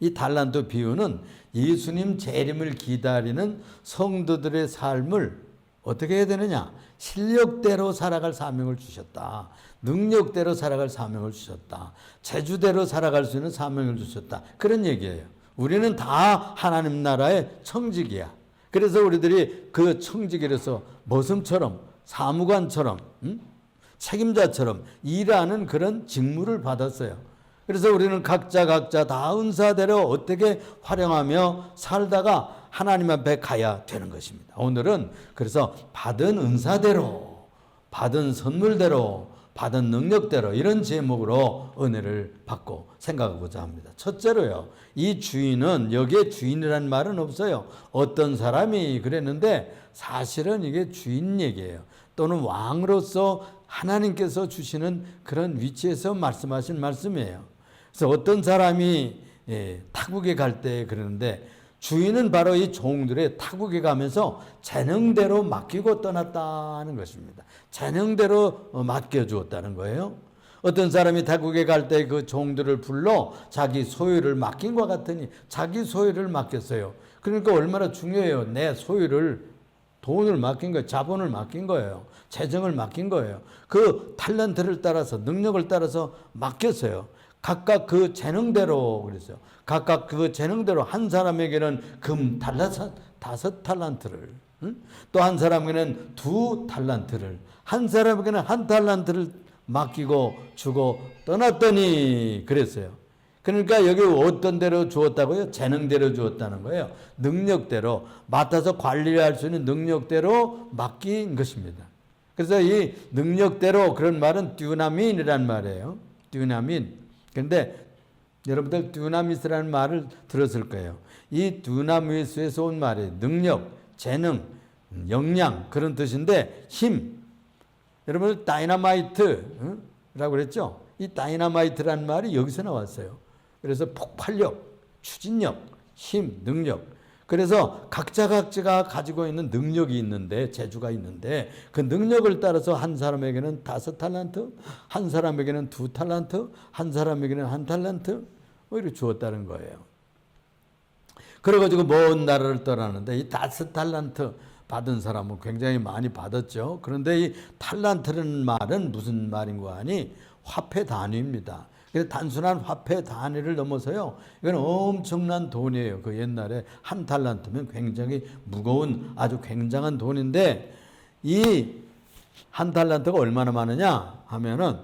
이 달란트 비유는 예수님 재림을 기다리는 성도들의 삶을 어떻게 해야 되느냐? 실력대로 살아갈 사명을 주셨다. 능력대로 살아갈 사명을 주셨다. 재주대로 살아갈 수 있는 사명을 주셨다. 그런 얘기예요. 우리는 다 하나님 나라의 청직이야. 그래서 우리들이 그 청직이라서 머슴처럼 사무관처럼 책임자처럼 일하는 그런 직무를 받았어요. 그래서 우리는 각자 다 은사대로 어떻게 활용하며 살다가 하나님 앞에 가야 되는 것입니다. 오늘은 그래서 받은 은사대로, 받은 선물대로, 받은 능력대로 이런 제목으로 은혜를 받고 생각하고자 합니다. 첫째로요, 이 주인은, 여기에 주인이라는 말은 없어요. 어떤 사람이 그랬는데 사실은 이게 주인 얘기예요. 또는 왕으로서 하나님께서 주시는 그런 위치에서 말씀하신 말씀이에요. 그래서 어떤 사람이 타국에 갈 때 그러는데 주인은 바로 이 종들의 타국에 가면서 재능대로 맡기고 떠났다는 것입니다. 재능대로 맡겨주었다는 거예요. 어떤 사람이 타국에 갈 때 그 종들을 불러 자기 소유를 맡긴 것 같으니 자기 소유를 맡겼어요. 그러니까 얼마나 중요해요. 내 소유를, 돈을 맡긴 거예요. 자본을 맡긴 거예요. 재정을 맡긴 거예요. 그 탤런트를 따라서, 능력을 따라서 맡겼어요. 각각 그 재능대로 그랬어요. 각각 그 재능대로 한 사람에게는 금 5달란트를, 또 한 사람에게는 2달란트를, 한 사람에게는 1달란트를 맡기고 주고 떠났더니 그랬어요. 그러니까 여기 어떤 대로 주었다고요? 재능대로 주었다는 거예요. 능력대로, 맡아서 관리할 수 있는 능력대로 맡긴 것입니다. 그래서 이 능력대로, 그런 말은 듀나민이란 말이에요. 듀나민. 그런데 여러분들 듀나미스라는 말을 들었을 거예요. 이 듀나미스에서 온 말이 능력, 재능, 역량 그런 뜻인데 힘. 여러분 다이너마이트라고 그랬죠? 이 다이너마이트라는 말이 여기서 나왔어요. 그래서 폭발력, 추진력, 힘, 능력. 그래서 각자가 가지고 있는 능력이 있는데, 재주가 있는데 그 능력을 따라서 한 사람에게는 5달란트, 한 사람에게는 2달란트, 한 사람에게는 1달란트 이렇게 주었다는 거예요. 그래가지고 먼 나라를 떠나는데 이 5달란트 받은 사람은 굉장히 많이 받았죠. 그런데 이 달란트라는 말은 무슨 말인고 하니 화폐 단위입니다. 그래서 단순한 화폐 단위를 넘어서요, 이건 엄청난 돈이에요. 그 옛날에 1달란트면 굉장히 무거운 아주 굉장한 돈인데, 이 1달란트가 얼마나 많으냐 하면은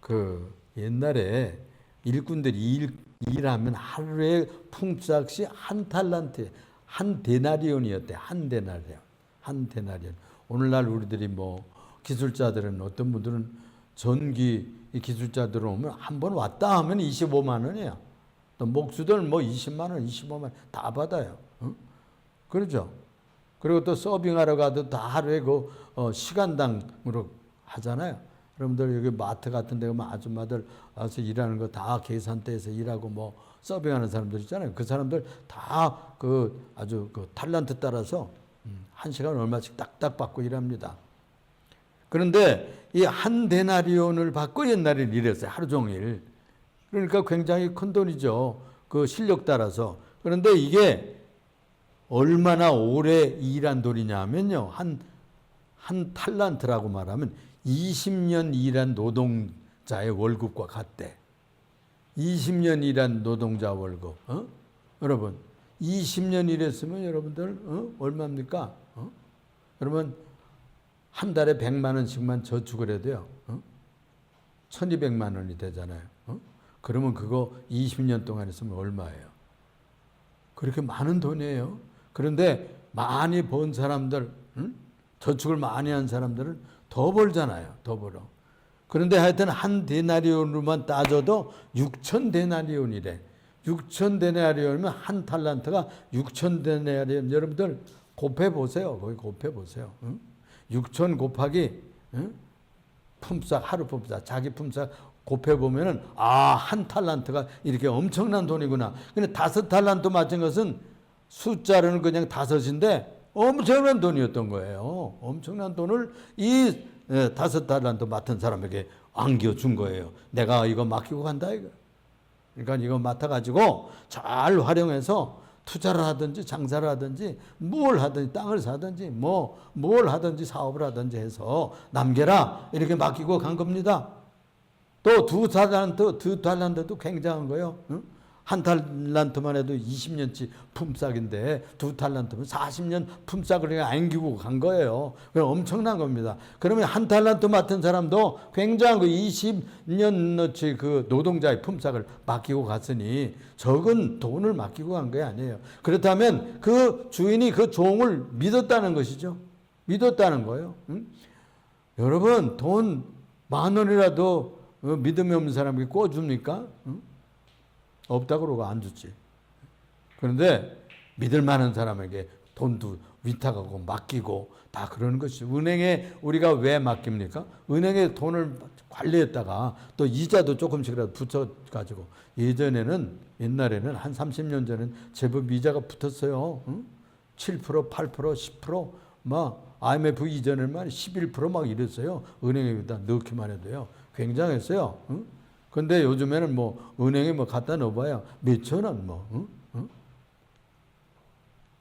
그 옛날에 일꾼들이 일하면 하루에 품삯이 1달란트, 1데나리온이었대. 1데나리온. 오늘날 우리들이 뭐 기술자들은, 어떤 분들은 전기 기술자들 오면 한 번 왔다 하면 25만 원이야. 또 목수들 뭐 20만 원, 25만 원 다 받아요. 그렇죠? 그리고 또 서빙하러 가도 다 하루에 그 시간당으로 하잖아요. 여러분들 여기 마트 같은 데 가면 아줌마들 와서 일하는 거 다 계산대에서 일하고 뭐 서빙하는 사람들 있잖아요. 그 사람들 다 그 아주 그 탤런트 따라서 1시간 얼마씩 딱딱 받고 일합니다. 그런데 이 1데나리온을 받고 옛날에 일했어요. 하루 종일. 그러니까 굉장히 큰 돈이죠. 그 실력 따라서. 그런데 이게 얼마나 오래 일한 돈이냐 하면요, 한 달란트라고 말하면 20년 일한 노동자의 월급과 같대. 20년 일한 노동자 월급. 여러분 20년 일했으면 여러분들 얼마입니까? 여러분 한 달에 100만 원씩만 저축을 해도요, 1200만 원이 되잖아요. 그러면 그거 20년 동안 했으면 얼마예요? 그렇게 많은 돈이에요. 그런데 많이 번 사람들, 저축을 많이 한 사람들은 더 벌잖아요. 더 벌어. 그런데 하여튼 1데나리온으로만 따져도 6,000데나리온이래. 6,000데나리온이면 1달란트가 6,000데나리온. 여러분들 곱해보세요. 거기 곱해보세요. 6,000 곱하기 품삯, 하루 품삯, 자기 품삯 곱해보면은, 아, 1달란트가 이렇게 엄청난 돈이구나. 근데 5달란트 맞은 것은 숫자로는 그냥 5인데 엄청난 돈이었던 거예요. 엄청난 돈을 이 5달란트 맡은 사람에게 안겨준 거예요. 내가 이거 맡기고 간다 이거. 그러니까 이거 맡아가지고 잘 활용해서 투자를 하든지 장사를 하든지 뭘 하든지 땅을 사든지 뭘 하든지 사업을 하든지 해서 남겨라 이렇게 맡기고 간 겁니다. 또 두 달란트도 굉장한 거예요. 응? 한 달란트만 해도 20년치 품삯인데 두 달란트면 40년 품삯을 안기고 간 거예요. 그럼 엄청난 겁니다. 그러면 한 달란트 맡은 사람도 굉장한 그 20년어치 그 노동자의 품삯을 맡기고 갔으니 적은 돈을 맡기고 간 게 아니에요. 그렇다면 그 주인이 그 종을 믿었다는 것이죠. 믿었다는 거예요. 응? 여러분 돈 10,000원이라도 믿음이 없는 사람에게 꿔줍니까? 응? 없다 그러고 안 주지. 그런데 믿을 만한 사람에게 돈도 위탁하고 맡기고 다 그러는 것이죠. 은행에 우리가 왜 맡깁니까? 은행에 돈을 관리했다가 또 이자도 조금씩이라도 붙여가지고 옛날에는 한 30년 전에는 제법 이자가 붙었어요. 응? 7%, 8%, 10%, 막 IMF 이전에만 11% 막 이랬어요. 은행에다 넣기만 해도요. 굉장했어요. 응? 근데 요즘에는 뭐 은행에 뭐 갖다 넣어봐야 몇천 원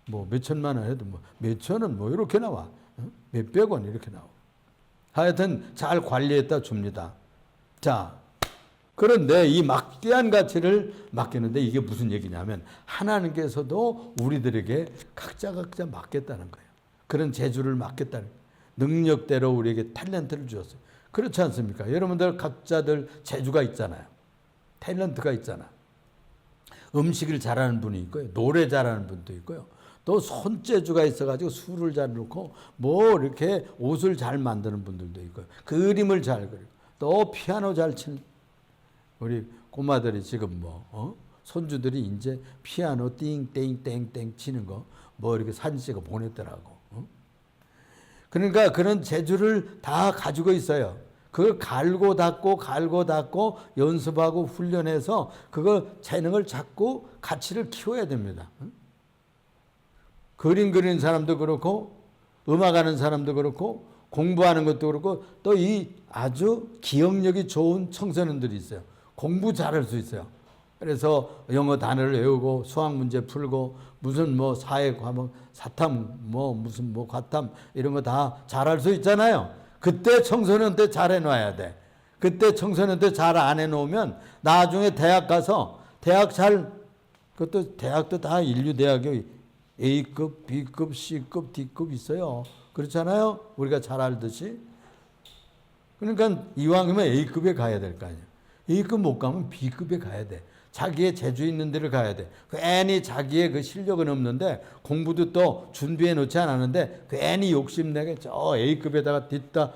뭐 몇천만 원 해도 뭐 몇천 원 뭐 이렇게 나와. 몇백 원 이렇게 나와. 하여튼 잘 관리했다 줍니다. 자, 그런데 이 막대한 가치를 맡기는데 이게 무슨 얘기냐면 하나님께서도 우리들에게 각자 맡겠다는 거예요. 그런 재주를 맡겠다는 거예요. 능력대로 우리에게 탤런트를 주었어요. 그렇지 않습니까? 여러분들 각자들 재주가 있잖아요. 탤런트가 있잖아. 음식을 잘하는 분이 있고요. 노래 잘하는 분도 있고요. 또 손재주가 있어가지고 술을 잘 놓고 뭐 이렇게 옷을 잘 만드는 분들도 있고요. 그림을 잘 그리고 또 피아노 잘 치는 우리 꼬마들이 지금 손주들이 이제 피아노 띵땡땡땡 치는 거 뭐 이렇게 사진 찍어 보냈더라고. 그러니까 그런 재주를 다 가지고 있어요. 그걸 갈고 닦고 연습하고 훈련해서 그거 재능을 잡고 가치를 키워야 됩니다. 그림 그리는 사람도 그렇고 음악하는 사람도 그렇고 공부하는 것도 그렇고 또 이 아주 기억력이 좋은 청소년들이 있어요. 공부 잘할 수 있어요. 그래서 영어 단어를 외우고 수학 문제 풀고 무슨 뭐 사회 과목 사탐 뭐 무슨 뭐 과탐 이런 거 다 잘할 수 있잖아요. 그때 청소년 때 잘 해놔야 돼. 그때 청소년 때 잘 안 해놓으면 나중에 대학 가서 그것도 대학도 다 인류대학이 A급, B급, C급, D급 있어요. 그렇잖아요. 우리가 잘 알듯이. 그러니까 이왕이면 A급에 가야 될 거 아니에요. A급 못 가면 B급에 가야 돼. 자기의 재주 있는 데를 가야 돼. 괜히 자기의 그 실력은 없는데 공부도 또 준비해 놓지 않았는데 괜히 욕심내게 저 A급에다가 뒷다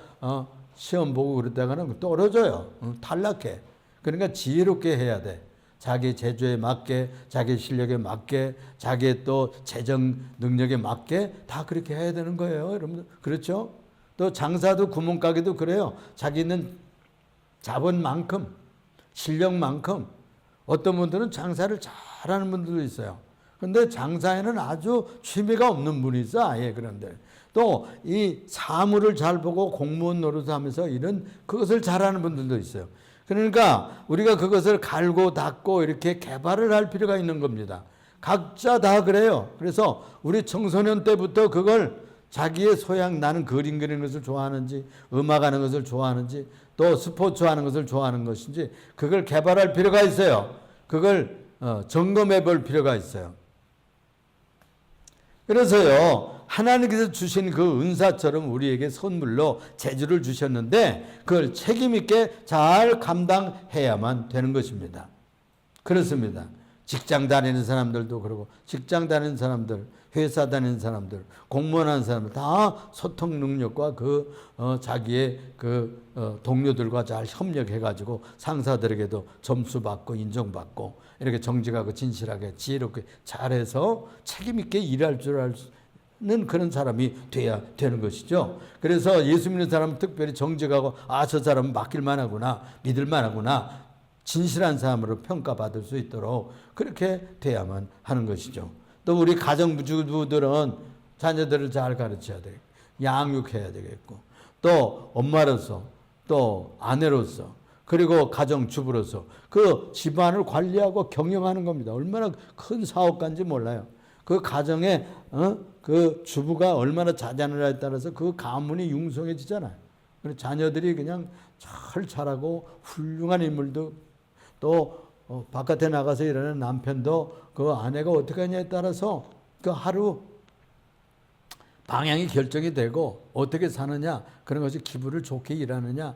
시험 보고 그러다가는 떨어져요. 탈락해. 그러니까 지혜롭게 해야 돼. 자기 재주에 맞게, 자기 실력에 맞게, 자기의 또 재정 능력에 맞게 다 그렇게 해야 되는 거예요. 여러분들. 그렇죠? 또 장사도 구멍가게도 그래요. 자기는 자본만큼, 실력만큼 어떤 분들은 장사를 잘하는 분들도 있어요. 그런데 장사에는 아주 취미가 없는 분이 있어. 아예 그런데. 또 이 사물을 잘 보고 공무원 노릇하면서 그것을 잘하는 분들도 있어요. 그러니까 우리가 그것을 갈고 닦고 이렇게 개발을 할 필요가 있는 겁니다. 각자 다 그래요. 그래서 우리 청소년 때부터 그걸 자기의 소양, 나는 그림 그리는 것을 좋아하는지 음악하는 것을 좋아하는지 또 스포츠 하는 것을 좋아하는 것인지 그걸 개발할 필요가 있어요. 그걸 점검해 볼 필요가 있어요. 그래서요, 하나님께서 주신 그 은사처럼 우리에게 선물로 재주를 주셨는데 그걸 책임 있게 잘 감당해야만 되는 것입니다. 그렇습니다. 직장 다니는 사람들도 그러고 직장 다니는 사람들, 회사 다니는 사람들, 공무원 하는 사람들 다 소통 능력과 자기의 동료들과 잘 협력해가지고 상사들에게도 점수 받고 인정받고 이렇게 정직하고 진실하게 지혜롭게 잘해서 책임 있게 일할 줄 아는 그런 사람이 돼야 되는 것이죠. 그래서 예수 믿는 사람은 특별히 정직하고 저 사람은 맡길만 하구나, 믿을만 하구나, 진실한 사람으로 평가받을 수 있도록 그렇게 돼야만 하는 것이죠. 또 우리 가정주부들은 자녀들을 잘 가르쳐야 되겠고 양육해야 되겠고 또 엄마로서 또 아내로서 그리고 가정주부로서 그 집안을 관리하고 경영하는 겁니다. 얼마나 큰 사업가인지 몰라요. 그 가정에 그 주부가 얼마나 자잘하냐에 따라서 그 가문이 융성해지잖아요. 그리고 자녀들이 그냥 잘 자라고 훌륭한 인물도 또 바깥에 나가서 일하는 남편도 그 아내가 어떻게 하냐에 따라서 그 하루 방향이 결정이 되고 어떻게 사느냐 그런 것이 기분을 좋게 일하느냐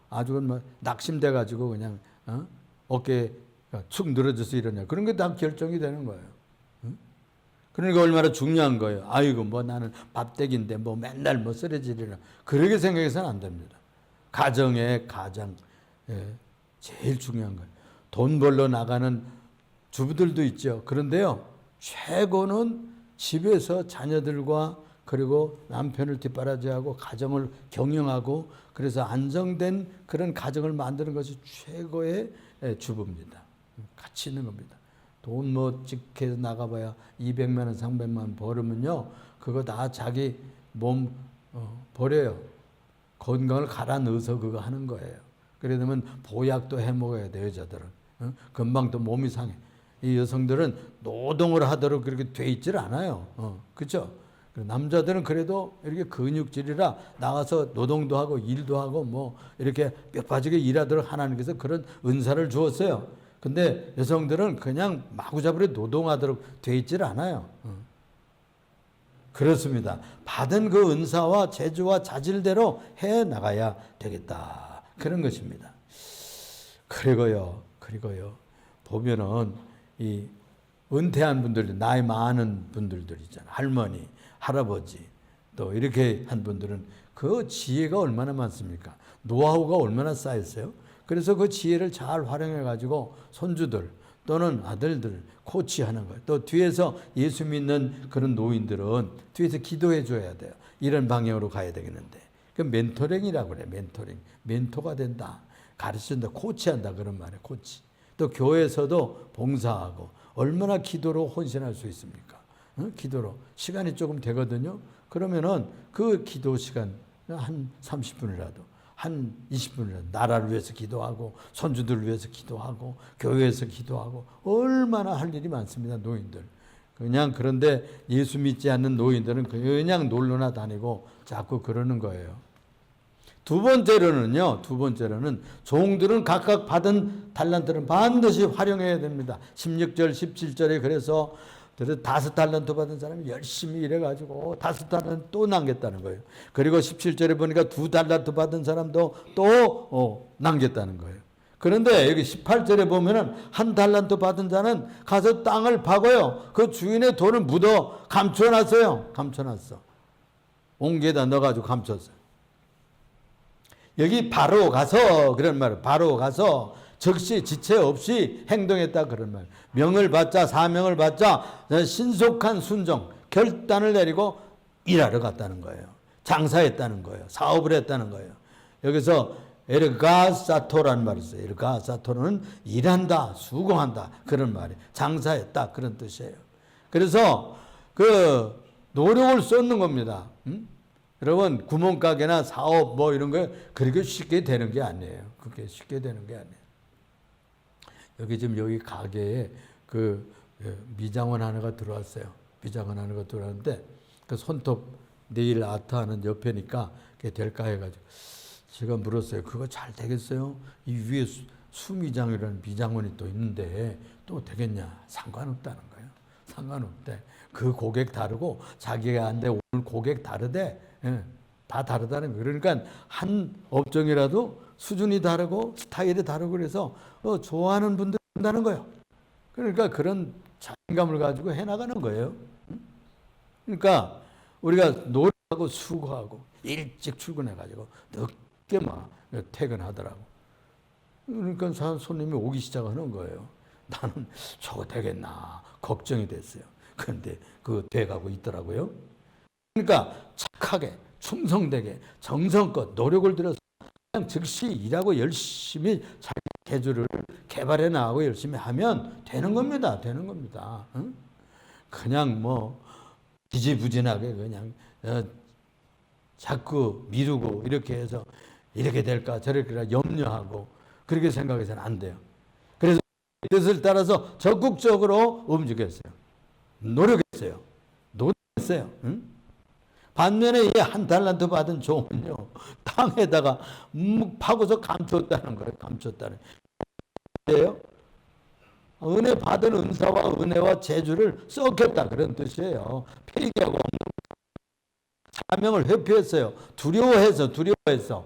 아주 뭐 낙심돼 가지고 그냥 어깨에 축 늘어져서 이러냐 그런 게 다 결정이 되는 거예요. 그러니까 얼마나 중요한 거예요. 아이고 뭐 나는 밥대기인데 뭐 맨날 뭐 쓰레기리나 그렇게 생각해서는 안 됩니다. 가정의 가장 제일 중요한 거예요. 돈 벌러 나가는 주부들도 있죠. 그런데요 최고는 집에서 자녀들과 그리고 남편을 뒷바라지하고 가정을 경영하고 그래서 안정된 그런 가정을 만드는 것이 최고의 주부입니다. 가치 있는 겁니다. 돈 뭐 찍해서 나가봐야 200만 원, 300만 원 벌으면요. 그거 다 자기 몸 버려요. 건강을 갈아 넣어서 그거 하는 거예요. 그러려면 보약도 해 먹어야 돼요, 여자들은. 금방 또 몸이 상해. 이 여성들은 노동을 하도록 그렇게 돼 있질 않아요. 그렇죠? 남자들은 그래도 이렇게 근육질이라 나가서 노동도 하고 일도 하고 뭐 이렇게 뼈 빠지게 일하도록 하나님께서 그런 은사를 주었어요. 근데 여성들은 그냥 마구잡이로 노동하도록 돼 있질 않아요. 그렇습니다. 받은 그 은사와 재주와 자질대로 해 나가야 되겠다. 그런 것입니다. 그리고요. 보면은 이 은퇴한 분들, 나이 많은 분들들 있잖아요. 할머니, 할아버지, 또 이렇게 한 분들은 그 지혜가 얼마나 많습니까? 노하우가 얼마나 쌓였어요? 그래서 그 지혜를 잘 활용해 가지고 손주들 또는 아들들 코치하는 거예요. 또 뒤에서 예수 믿는 그런 노인들은 뒤에서 기도해 줘야 돼요. 이런 방향으로 가야 되겠는데. 그 멘토링이라고 그래. 멘토링. 멘토가 된다. 가르친다. 코치한다. 그런 말이에요. 코치. 또 교회에서도 봉사하고 얼마나 기도로 헌신할 수 있습니까? 기도로. 시간이 조금 되거든요. 그러면은 그 기도 시간 한 30분이라도 한 20분이라도 나라를 위해서 기도하고 손주들을 위해서 기도하고 교회에서 기도하고 얼마나 할 일이 많습니다. 노인들. 그냥 그런데 예수 믿지 않는 노인들은 그냥 놀러나 다니고 자꾸 그러는 거예요. 두 번째로는 종들은 각각 받은 달란트는 반드시 활용해야 됩니다. 16절, 17절에 그래서 5달란트 받은 사람이 열심히 일해가지고 5달란트 또 남겼다는 거예요. 그리고 17절에 보니까 2달란트 받은 사람도 또 남겼다는 거예요. 그런데 여기 18절에 보면은 1달란트 받은 자는 가서 땅을 파고요. 그 주인의 돈을 묻어 감춰놨어요. 감춰놨어. 옹기에다 넣어가지고 감췄어요. 여기 바로 가서 그런 말이에요. 바로 가서 즉시 지체 없이 행동했다 그런 말. 명을 받자 사명을 받자 신속한 순종 결단을 내리고 일하러 갔다는 거예요. 장사했다는 거예요. 사업을 했다는 거예요. 여기서 에르가사토라는 말이 있어요. 에르가사토는 일한다, 수고한다 그런 말이에요. 장사했다 그런 뜻이에요. 그래서 그 노력을 쏟는 겁니다. 여러분 구멍가게나 사업 뭐 이런 거 그렇게 쉽게 되는 게 아니에요. 그게 쉽게 되는 게 아니에요. 여기 지금 여기 가게에 그 미장원 하나가 들어왔어요. 미장원 하나가 들어왔는데 그 손톱 네일 아트 하는 옆에니까 그게 될까 해가지고 제가 물었어요. 그거 잘 되겠어요? 이 위에 수미장이라는 미장원이 또 있는데 또 되겠냐? 상관없다는 거예요. 상관없대. 그 고객 다르고 자기가 한데 오늘 고객 다르대. 예, 다 다르다는 거예요. 그러니까 한 업종이라도 수준이 다르고 스타일이 다르고 그래서 좋아하는 분들이 있다는 거예요. 그러니까 그런 자신감을 가지고 해나가는 거예요. 그러니까 우리가 노력하고 수고하고 일찍 출근해가지고 늦게 막 퇴근하더라고. 그러니까 손님이 오기 시작하는 거예요. 나는 저거 되겠나 걱정이 됐어요. 그런데 그거 돼가고 있더라고요. 그러니까 착하게 충성되게 정성껏 노력을 들여서 그냥 즉시 일하고 열심히 자기 계주를 개발해 나가고 열심히 하면 되는 겁니다. 되는 겁니다. 응? 그냥 뭐 지지부진하게 그냥 자꾸 미루고 이렇게 해서 이렇게 될까 저렇게 염려하고 그렇게 생각해서는 안 돼요. 그래서 뜻을 따라서 적극적으로 움직였어요. 노력했어요. 노력했어요. 응? 반면에 이 한 달란트 받은 종은요, 땅에다가 묵 파고서 감췄다는 거예요. 감췄다는 거예요. 은혜 받은 은사와 은혜와 재주를 썩혔다 그런 뜻이에요. 폐기하고 사명을 회피했어요. 두려워해서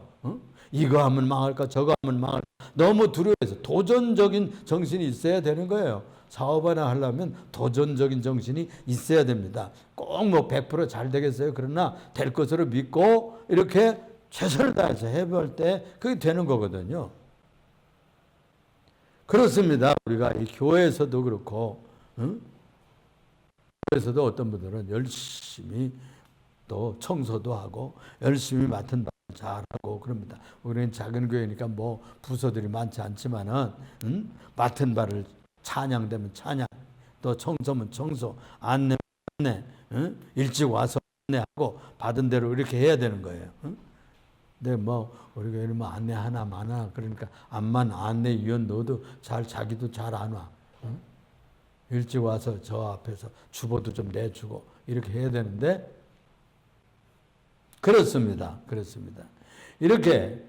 이거 하면 망할까 저거 하면 망할까 너무 두려워해서 도전적인 정신이 있어야 되는 거예요. 사업 하나 하려면 도전적인 정신이 있어야 됩니다. 꼭 뭐 100%잘 되겠어요. 그러나 될 것으로 믿고 이렇게 최선을 다해서 해볼 때 그게 되는 거거든요. 그렇습니다. 우리가 이 교회에서도 그렇고, 교회에서도 어떤 분들은 열심히 또 청소도 하고 열심히 맡은 바 잘하고 그럽니다. 우리는 작은 교회니까 뭐 부서들이 많지 않지만은 맡은 바를 찬양되면 찬양, 또 청소면 청소, 안내, 일찍 와서 안내하고 받은 대로 이렇게 해야 되는 거예요. 근데 뭐 우리 교회는 뭐 안내 하나 많아 그러니까 암만 안내위원 넣어도 자기도 잘 안 와. 일찍 와서 저 앞에서 주보도 좀 내주고 이렇게 해야 되는데 그렇습니다. 이렇게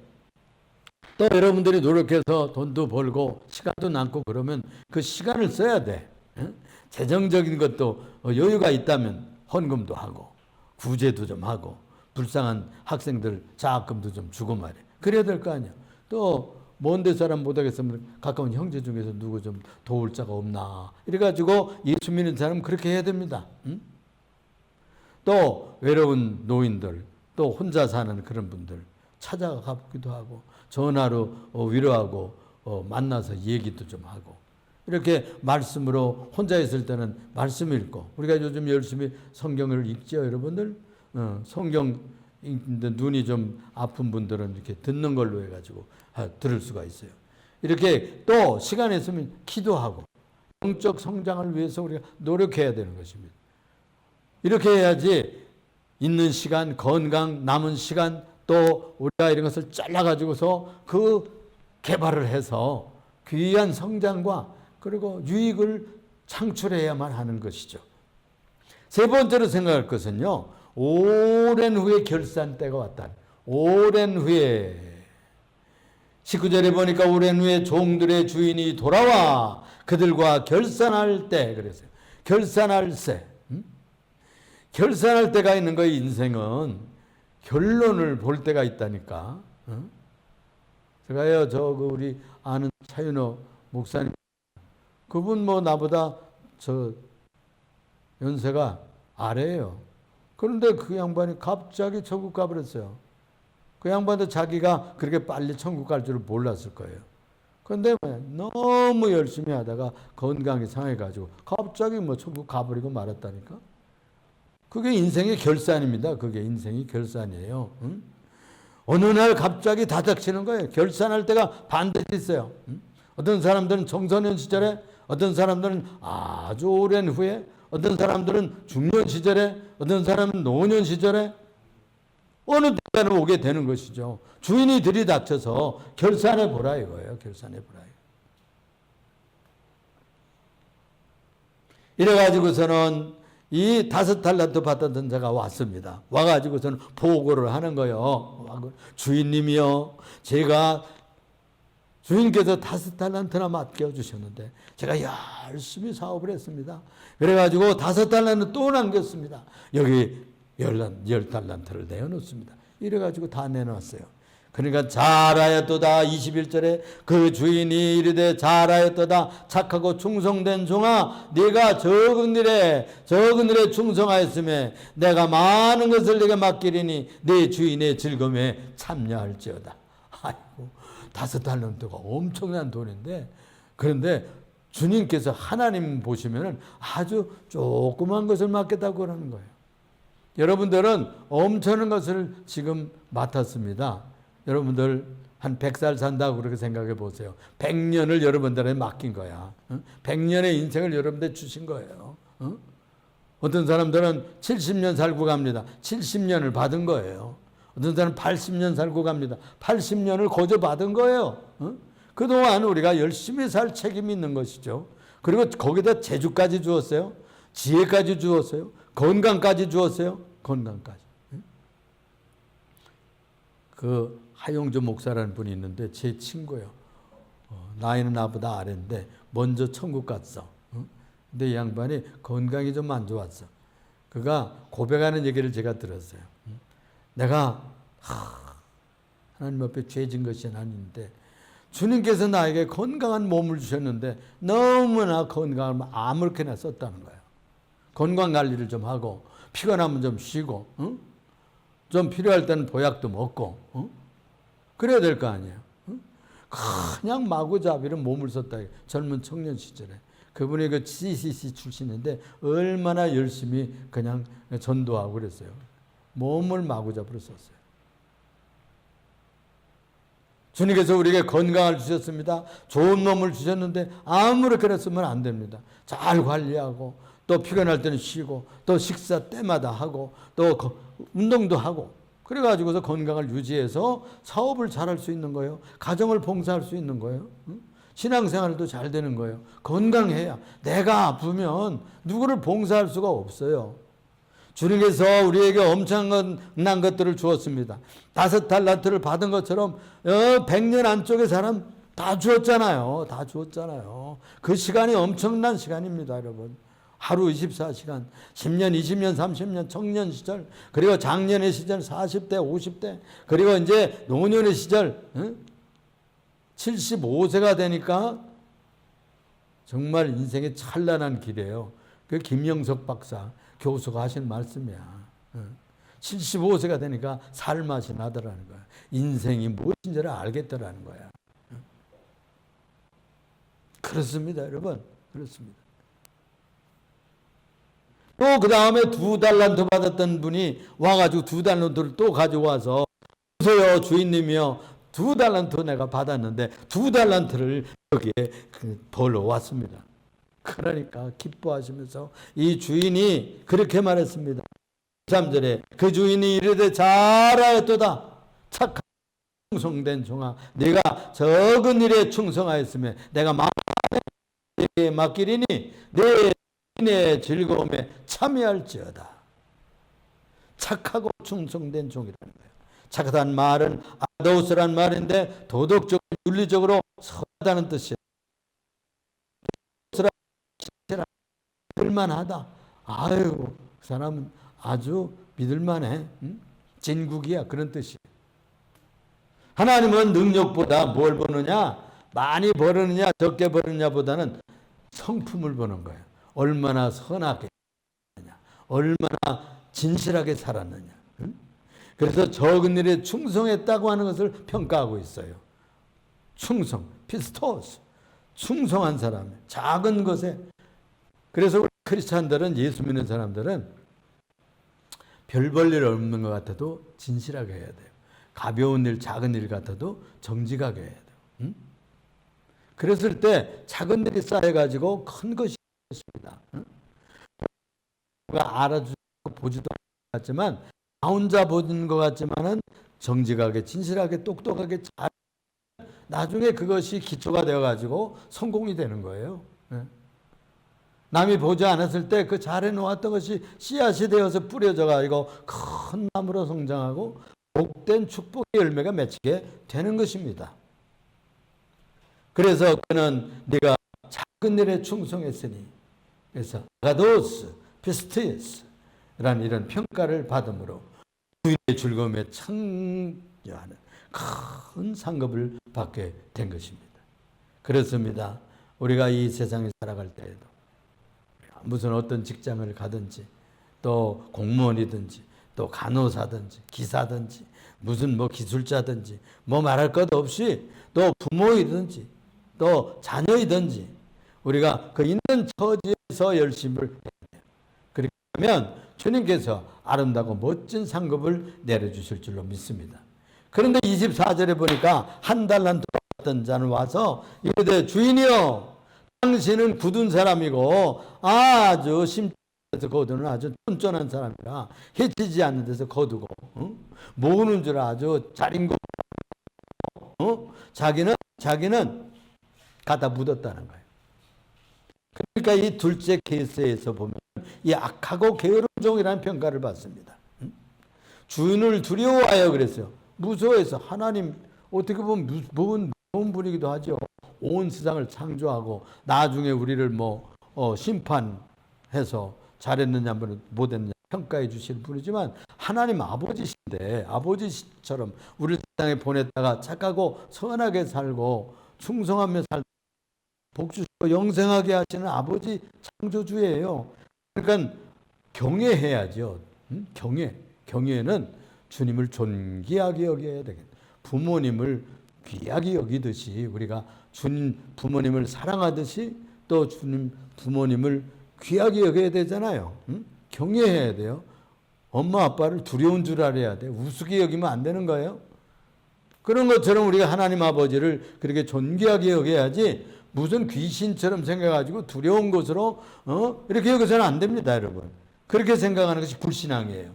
또 여러분들이 노력해서 돈도 벌고 시간도 남고 그러면 그 시간을 써야 돼. 재정적인 것도 여유가 있다면 헌금도 하고 구제도 좀 하고 불쌍한 학생들 장학금도 좀 주고 말이야. 그래야 될 거 아니야. 또 먼데 사람 못하겠으면 가까운 형제 중에서 누구 좀 도울 자가 없나. 이래가지고 예수 믿는 사람은 그렇게 해야 됩니다. 또 외로운 노인들, 또 혼자 사는 그런 분들 찾아가기도 하고 전화로 위로하고 만나서 얘기도 좀 하고 이렇게 말씀으로 혼자 있을 때는 말씀 읽고 우리가 요즘 열심히 성경을 읽죠, 여러분들. 성경 읽는데 눈이 좀 아픈 분들은 이렇게 듣는 걸로 해가지고 들을 수가 있어요. 이렇게 또 시간 있으면 기도하고 영적 성장을 위해서 우리가 노력해야 되는 것입니다. 이렇게 해야지 있는 시간, 건강, 남은 시간 또 우리가 이런 것을 잘라가지고서 그 개발을 해서 귀한 성장과 그리고 유익을 창출해야만 하는 것이죠. 세 번째로 생각할 것은요. 오랜 후에 결산 때가 왔다. 오랜 후에 19절에 보니까 오랜 후에 종들의 주인이 돌아와 그들과 결산할 때 그랬어요. 결산할 때. 결산할 때가 있는 거예요. 인생은 결론을 볼 때가 있다니까. 제가요 우리 아는 차윤호 목사님 그분 뭐 나보다 저 연세가 아래예요. 그런데 그 양반이 갑자기 천국 가버렸어요. 그 양반도 자기가 그렇게 빨리 천국 갈 줄을 몰랐을 거예요. 그런데 너무 열심히 하다가 건강이 상해가지고 갑자기 뭐 천국 가버리고 말았다니까. 그게 인생의 결산입니다. 그게 인생의 결산이에요. 어느 날 갑자기 다 닥치는 거예요. 결산할 때가 반드시 있어요. 어떤 사람들은 청소년 시절에, 어떤 사람들은 아주 오랜 후에, 어떤 사람들은 중년 시절에, 어떤 사람은 노년 시절에 어느 때는 오게 되는 것이죠. 주인이 들이닥쳐서 결산해 보라 이거예요. 결산해 보라. 이래가지고서는 이 5달란트 받았던 자가 왔습니다. 와가지고서는 보고를 하는 거예요. 주인님이요, 제가 주인께서 5달란트나 맡겨주셨는데 제가 열심히 사업을 했습니다. 그래가지고 5달란트 또 남겼습니다. 여기 10달란트를 내어놓습니다. 이래가지고 다 내놨어요. 그러니까 잘하였도다. 21절에 그 주인이 이르되 잘하였도다. 착하고 충성된 종아, 네가 적은 일에 충성하였으며 내가 많은 것을 네게 맡기리니 네 주인의 즐거움에 참여할지어다. 아이고, 5달란트가 엄청난 돈인데, 그런데 주님께서 하나님 보시면 아주 조그만 것을 맡겠다고 그러는 거예요. 여러분들은 엄청난 것을 지금 맡았습니다. 여러분들 한 100살 산다고 그렇게 생각해 보세요. 100년을 여러분들에게 맡긴 거야. 100년의 인생을 여러분들에게 주신 거예요. 어떤 사람들은 70년 살고 갑니다. 70년을 받은 거예요. 어떤 사람은 80년 살고 갑니다. 80년을 거저 받은 거예요. 그동안 우리가 열심히 살 책임이 있는 것이죠. 그리고 거기다 재주까지 주었어요. 지혜까지 주었어요. 건강까지 주었어요. 건강까지. 그 하용조 목사라는 분이 있는데 제 친구예요. 나이는 나보다 아래인데 먼저 천국 갔어. 근데 이 양반이 건강이 좀 안 좋았어. 그가 고백하는 얘기를 제가 들었어요. 내가 하나님 앞에 죄진 것이 아닌데 주님께서 나에게 건강한 몸을 주셨는데 너무나 건강을 아무렇게나 썼다는 거예요. 건강관리를 좀 하고 피곤하면 좀 쉬고 좀 필요할 때는 보약도 먹고 그래야 될 거 아니에요. 그냥 마구잡이로 몸을 썼다. 젊은 청년 시절에. 그분이 그 CCC 출신인데 얼마나 열심히 그냥 전도하고 그랬어요. 몸을 마구잡이로 썼어요. 주님께서 우리에게 건강을 주셨습니다. 좋은 몸을 주셨는데 아무렇게나 쓰면 안 됩니다. 잘 관리하고 또 피곤할 때는 쉬고 또 식사 때마다 하고 또 운동도 하고 그래가지고서 건강을 유지해서 사업을 잘할 수 있는 거예요. 가정을 봉사할 수 있는 거예요. 신앙생활도 잘 되는 거예요. 건강해야. 내가 아프면 누구를 봉사할 수가 없어요. 주님께서 우리에게 엄청난 것들을 주었습니다. 5달란트를 받은 것처럼 100년 안쪽의 사람 다 주었잖아요. 다 주었잖아요. 그 시간이 엄청난 시간입니다, 여러분. 하루 24시간, 10년, 20년, 30년 청년 시절, 그리고 장년의 시절 40대, 50대, 그리고 이제 노년의 시절 75세가 되니까 정말 인생의 찬란한 길이에요. 그 김영석 박사 교수가 하신 말씀이야. 75세가 되니까 살맛이 나더라는 거야. 인생이 무엇인지를 알겠더라는 거야. 그렇습니다, 여러분. 그렇습니다. 또 그 다음에 2달란트 받았던 분이 와가지고 2달란트를 또 가져와서 보세요, 주인님이요. 2달란트 내가 받았는데 2달란트를 여기에 벌러 왔습니다. 그러니까 기뻐하시면서 이 주인이 그렇게 말했습니다. 3절에 그 주인이 이르되 잘하였도다. 착한 충성된 종아, 네가 적은 일에 충성하였으면 내가 마음에 맡기리니 내 인의 즐거움에 참여할지어다. 착하고 충성된 종이라는 거예요. 착하다는 말은 아도스란 말인데 도덕적으로 윤리적으로 선하다는 뜻이에요. 믿을만하다. 아유, 그 사람은 아주 믿을만해. 진국이야. 그런 뜻이에요. 하나님은 능력보다 뭘 보느냐, 많이 벌느냐 적게 벌느냐보다는 성품을 보는 거예요. 얼마나 선하게 살았느냐, 얼마나 진실하게 살았느냐. 그래서 적은 일에 충성했다고 하는 것을 평가하고 있어요. 충성, 피스토스, 충성한 사람, 작은 것에. 그래서 우리 크리스찬들은, 예수 믿는 사람들은 별 볼 일 없는 것 같아도 진실하게 해야 돼요. 가벼운 일, 작은 일 같아도 정직하게 해야 돼요. 그랬을 때 작은 일이 쌓여가지고 큰 것이 있습니다. 누가 알아주고 보지도 않았지만, 나 혼자 보는 것 같지만은 정직하게, 진실하게, 똑똑하게 잘, 나중에 그것이 기초가 되어가지고 성공이 되는 거예요. 남이 보지 않았을 때 그 잘해 놓았던 것이 씨앗이 되어서 뿌려져가지고 큰 나무로 성장하고 복된 축복의 열매가 맺히게 되는 것입니다. 그래서 그는 네가 작은 일에 충성했으니, 그래서 아가도스, 피스티스라는 이런 평가를 받음으로 주인의 즐거움에 참여하는 큰 상급을 받게 된 것입니다. 그렇습니다. 우리가 이 세상에 살아갈 때에도 무슨 어떤 직장을 가든지, 또 공무원이든지, 또 간호사든지, 기사든지, 무슨 뭐 기술자든지, 뭐 말할 것 없이, 또 부모이든지, 또 자녀이든지, 우리가 그 있는 처지에서 열심을 해야 돼요. 그렇게 하면 주님께서 아름다고 멋진 상급을 내려주실 줄로 믿습니다. 그런데 24절에 보니까 1달란트 받던 자는 와서 이르되 주인이여, 당신은 굳은 사람이고 아주 심에서 거두는 아주 쫀쫀한 사람이라 해치지 않는 데서 거두고 모으는 줄 아주 잘 인고 자기는 갖다 묻었다는 거예요. 그러니까 이 둘째 케이스에서 보면 이 악하고 게으른 종이라는 평가를 받습니다. 주인을 두려워하여 그랬어요. 무서워해서. 하나님 어떻게 보면 무서운 분이기도 하죠. 온 세상을 창조하고 나중에 우리를 심판해서 잘했느냐 못했느냐 평가해 주실 분이지만 하나님 아버지신데 아버지처럼 우리를 세상에 보냈다가 착하고 선하게 살고 충성하며 살고 복 주시고 영생하게 하시는 아버지 창조주예요. 그러니까 경외해야죠. 경외는 주님을 존귀하게 여겨야 되겠다. 부모님을 귀하게 여기듯이 우리가 주님 부모님을 사랑하듯이 또 주님 부모님을 귀하게 여겨야 되잖아요. 경외해야 돼요. 엄마 아빠를 두려운 줄 알아야 돼. 우습게 여기면 안 되는 거예요. 그런 것처럼 우리가 하나님 아버지를 그렇게 존귀하게 여겨야지 무슨 귀신처럼 생각해가지고 두려운 것으로 이렇게 여겨서는 안 됩니다, 여러분. 그렇게 생각하는 것이 불신앙이에요.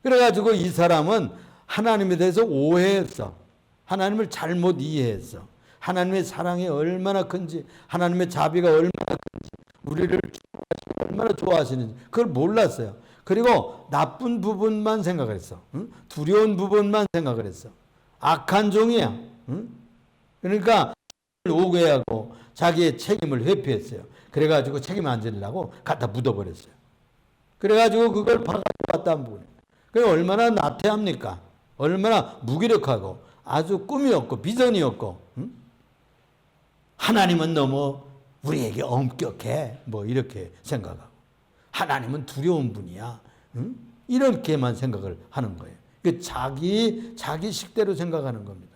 그래가지고 이 사람은 하나님에 대해서 오해했어. 하나님을 잘못 이해했어. 하나님의 사랑이 얼마나 큰지, 하나님의 자비가 얼마나 큰지, 우리를 얼마나 좋아하시는지 그걸 몰랐어요. 그리고 나쁜 부분만 생각을 했어. 두려운 부분만 생각을 했어. 악한 종이야. 그러니까 오해하고 자기의 책임을 회피했어요. 그래가지고 책임 안 지려고 갖다 묻어버렸어요. 그래가지고 그걸 파가지고 갖다 묻어버려요. 그게 얼마나 나태합니까? 얼마나 무기력하고 아주 꿈이 없고 비전이 없고 하나님은 너무 우리에게 엄격해 이렇게 생각하고 하나님은 두려운 분이야 이렇게만 생각을 하는 거예요. 자기 식대로 생각하는 겁니다.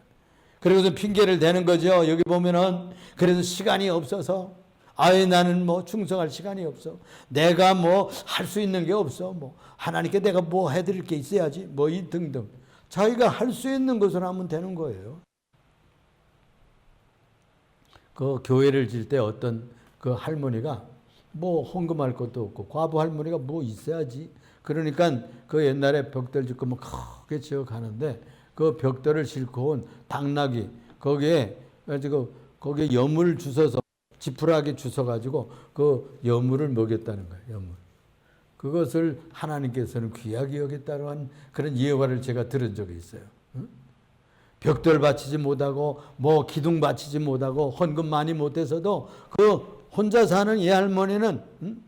그래서 핑계를 대는 거죠. 여기 보면은 그래서 시간이 없어서 나는 충성할 시간이 없어. 내가 할 수 있는 게 없어. 하나님께 내가 해드릴 게 있어야지. 이 등등. 자기가 할 수 있는 것을 하면 되는 거예요. 그 교회를 질 때 어떤 그 할머니가 헌금할 것도 없고 과부 할머니가 있어야지. 그러니까 그 옛날에 벽돌 짓고 크게 지어 가는데 그 벽돌을 싣고 온 당나귀 거기에 여물 주워서 지푸라기 주워가지고 그 여물을 먹였다는 거예요. 여물. 그것을 하나님께서는 귀하게 여겼다는 그런 예화를 제가 들은 적이 있어요. 벽돌 바치지 못하고 기둥 바치지 못하고 헌금 많이 못해서도 그 혼자 사는 이 할머니는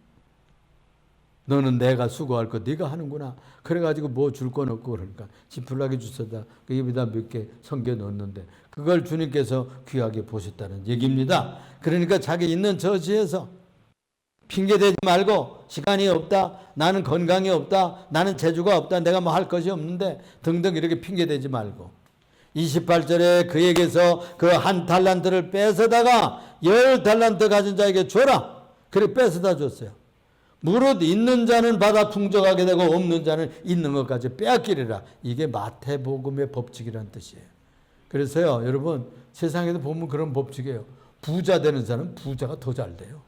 너는 내가 수고할 거 네가 하는구나. 그래가지고 줄 건 없고 그러니까 지푸라기 주워다 그 입에다 몇 개 성겨 넣었는데 그걸 주님께서 귀하게 보셨다는 얘기입니다. 그러니까 자기 있는 저지에서 핑계대지 말고 시간이 없다. 나는 건강이 없다. 나는 재주가 없다. 내가 할 것이 없는데 등등 이렇게 핑계대지 말고 28절에 그에게서 그 한 달란트를 뺏어다가 10달란트 가진 자에게 줘라. 그래 뺏어다 줬어요. 무릇 있는 자는 받아 풍족하게 되고 없는 자는 있는 것까지 빼앗기리라. 이게 마태복음의 법칙이라는 뜻이에요. 그래서요 여러분 세상에도 보면 그런 법칙이에요. 부자 되는 사람은 부자가 더 잘 돼요.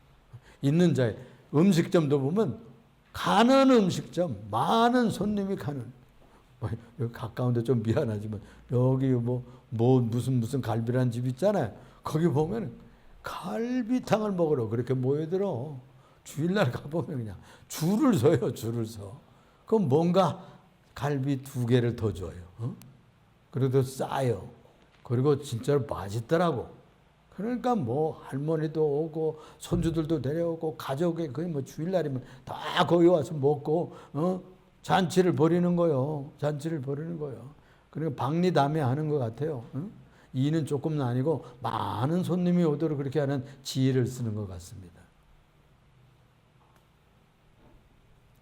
있는 자의 음식점도 보면 가는 음식점 많은 손님이 가는 여기 가까운데 좀 미안하지만 여기 무슨 갈비라는 집 있잖아요. 거기 보면 갈비탕을 먹으러 그렇게 모여들어. 주일날 가보면 그냥 줄을 서요. 줄을 서. 그럼 뭔가 갈비 2개를 더 줘요. 그래도 싸요. 그리고 진짜로 맛있더라고. 그러니까 할머니도 오고 손주들도 데려오고 가족이 거의 주일날이면 다 거기 와서 먹고 잔치를 벌이는 거요. 잔치를 벌이는 거요. 그러니까 박리담회하는 것 같아요. 이는 조금은 아니고 많은 손님이 오도록 그렇게 하는 지혜를 쓰는 것 같습니다.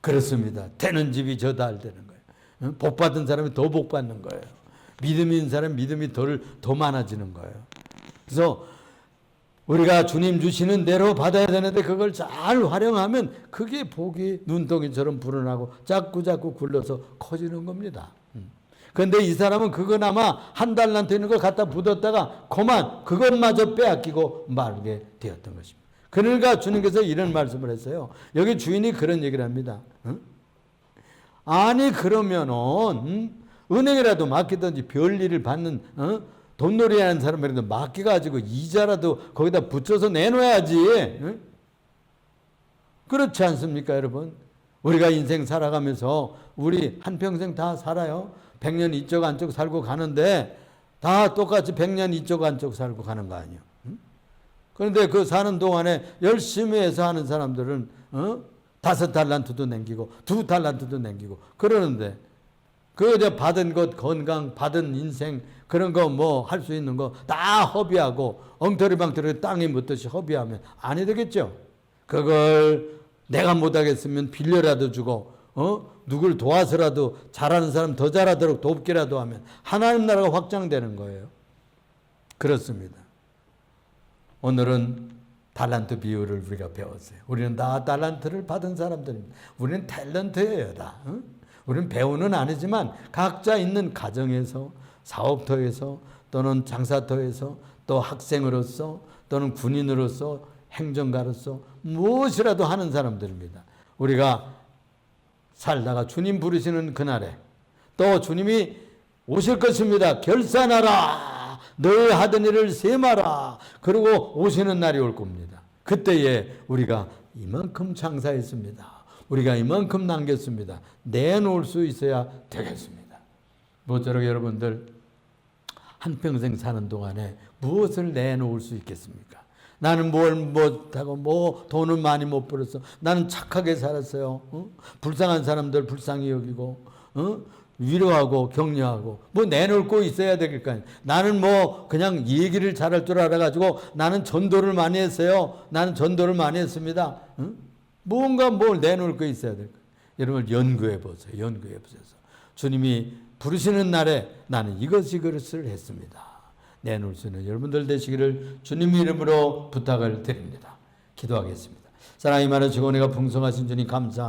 그렇습니다. 되는 집이 저 달 되는 거예요. 복 받은 사람이 더 복 받는 거예요. 믿음이 있는 사람 믿음이 더 많아지는 거예요. 그래서 우리가 주님 주시는 대로 받아야 되는데 그걸 잘 활용하면 그게 복이 눈덩이처럼 불어나고 자꾸 굴러서 커지는 겁니다. 그런데 이 사람은 그거나마 한 달란트 있는 걸 갖다 묻었다가 그만 그것마저 빼앗기고 말게 되었던 것입니다. 그러니까 주님께서 이런 말씀을 했어요. 여기 주인이 그런 얘기를 합니다. 아니 그러면은 은행이라도 맡기든지 별일을 받는 돈놀이 하는 사람들인데 맡겨가지고 이자라도 거기다 붙여서 내놓아야지. 응? 그렇지 않습니까, 여러분? 우리가 인생 살아가면서 우리 한평생 다 살아요. 100년 이쪽 안쪽 살고 가는데 다 똑같이 100년 이쪽 안쪽 살고 가는 거 아니에요. 응? 그런데 그 사는 동안에 열심히 해서 하는 사람들은 5달란트도 남기고 2달란트도 남기고 그러는데 그 받은 것, 건강, 받은 인생 그런 거 뭐 할 수 있는 거 다 허비하고 엉터리방터리 땅에 묻듯이 허비하면 아니 되겠죠. 그걸 내가 못하겠으면 빌려라도 주고 누굴 도와서라도 잘하는 사람 더 잘하도록 돕기라도 하면 하나님 나라가 확장되는 거예요. 그렇습니다. 오늘은 달란트 비율을 우리가 배웠어요. 우리는 다 달란트를 받은 사람들입니다. 우리는 탤런트예요, 다. 응? 우리는 배우는 아니지만 각자 있는 가정에서, 사업터에서, 또는 장사터에서, 또 학생으로서, 또는 군인으로서, 행정가로서 무엇이라도 하는 사람들입니다. 우리가 살다가 주님 부르시는 그날에 또 주님이 오실 것입니다. 결산하라. 너희 하던 일을 셈하라. 그리고 오시는 날이 올 겁니다. 그때에 우리가 이만큼 장사했습니다. 우리가 이만큼 남겼습니다. 내놓을 수 있어야 되겠습니다. 모쪼록 여러분들 한평생 사는 동안에 무엇을 내놓을 수 있겠습니까? 나는 뭘 못하고 뭐 돈을 많이 못 벌었어. 나는 착하게 살았어요. 불쌍한 사람들 불쌍히 여기고 위로하고 격려하고 뭐 내놓을 거 있어야 되니까요. 나는 뭐 그냥 얘기를 잘할 줄 알아가지고 나는 전도를 많이 했어요. 나는 전도를 많이 했습니다. 뭔가 뭘 내놓을 거 있어야 될 거예요. 여러분 연구해 보세요. 연구해 보셔서 주님이 부르시는 날에 나는 이것을 했습니다. 내놓을 수 있는 여러분들 되시기를 주님 이름으로 부탁을 드립니다. 기도하겠습니다. 사랑이 많으시고 은혜가 풍성하신 주님 감사합니다.